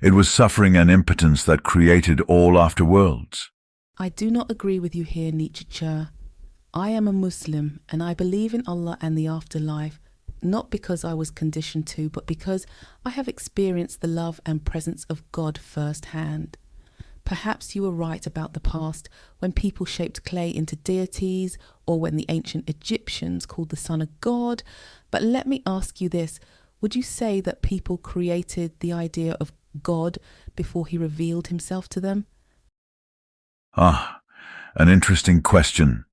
It was suffering and impotence that created all afterworlds. I do not agree with you here, Nietzsche. I am a Muslim and I believe in Allah and the afterlife, not because I was conditioned to, but because I have experienced the love and presence of God firsthand. Perhaps you were right about the past, when people shaped clay into deities, or when the ancient Egyptians called the sun a god. But let me ask you this. Would you say that people created the idea of God before he revealed himself to them? Ah, an interesting question.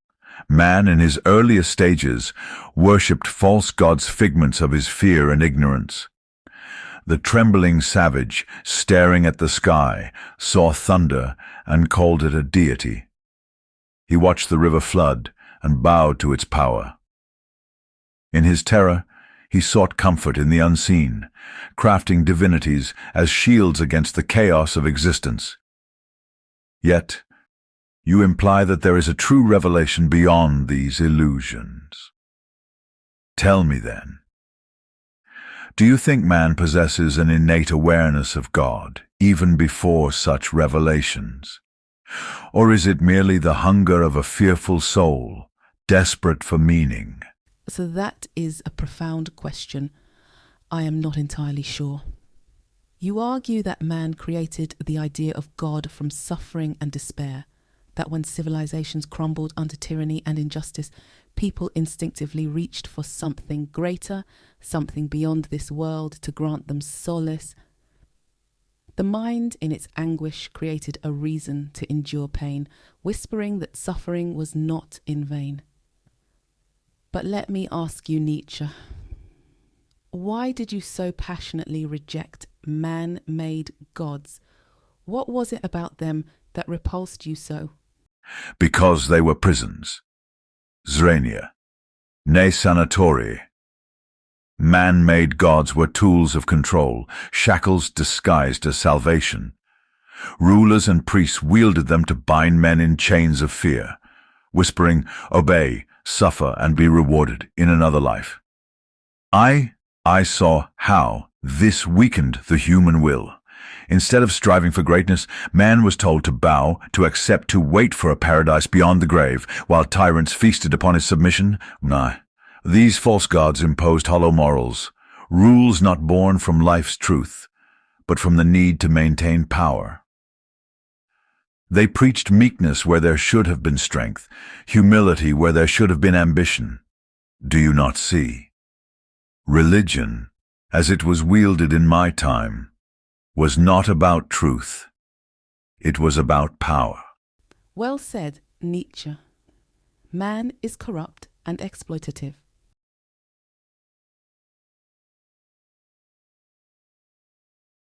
Man in his earliest stages worshipped false gods, figments of his fear and ignorance. The trembling savage, staring at the sky, saw thunder and called it a deity. He watched the river flood and bowed to its power. In his terror, he sought comfort in the unseen, crafting divinities as shields against the chaos of existence. Yet, you imply that there is a true revelation beyond these illusions. Tell me then, do you think man possesses an innate awareness of God, even before such revelations? Or is it merely the hunger of a fearful soul, desperate for meaning? So that is a profound question. I am not entirely sure. You argue that man created the idea of God from suffering and despair, that when civilizations crumbled under tyranny and injustice, people instinctively reached for something greater, something beyond this world to grant them solace. The mind, in its anguish, created a reason to endure pain, whispering that suffering was not in vain. But let me ask you, Nietzsche, why did you so passionately reject man-made gods? What was it about them that repulsed you so? Because they were prisons. Zrania, ne sanatori. Man-made gods were tools of control, shackles disguised as salvation. Rulers and priests wielded them to bind men in chains of fear, whispering, "Obey, suffer, and be rewarded in another life." I saw how this weakened the human will. Instead of striving for greatness, man was told to bow, to accept, to wait for a paradise beyond the grave, while tyrants feasted upon his submission. These false gods imposed hollow morals, rules not born from life's truth, but from the need to maintain power. They preached meekness where there should have been strength, humility where there should have been ambition. Do you not see? Religion, as it was wielded in my time, was not about truth. It was about power. Well said, Nietzsche. Man is corrupt and exploitative.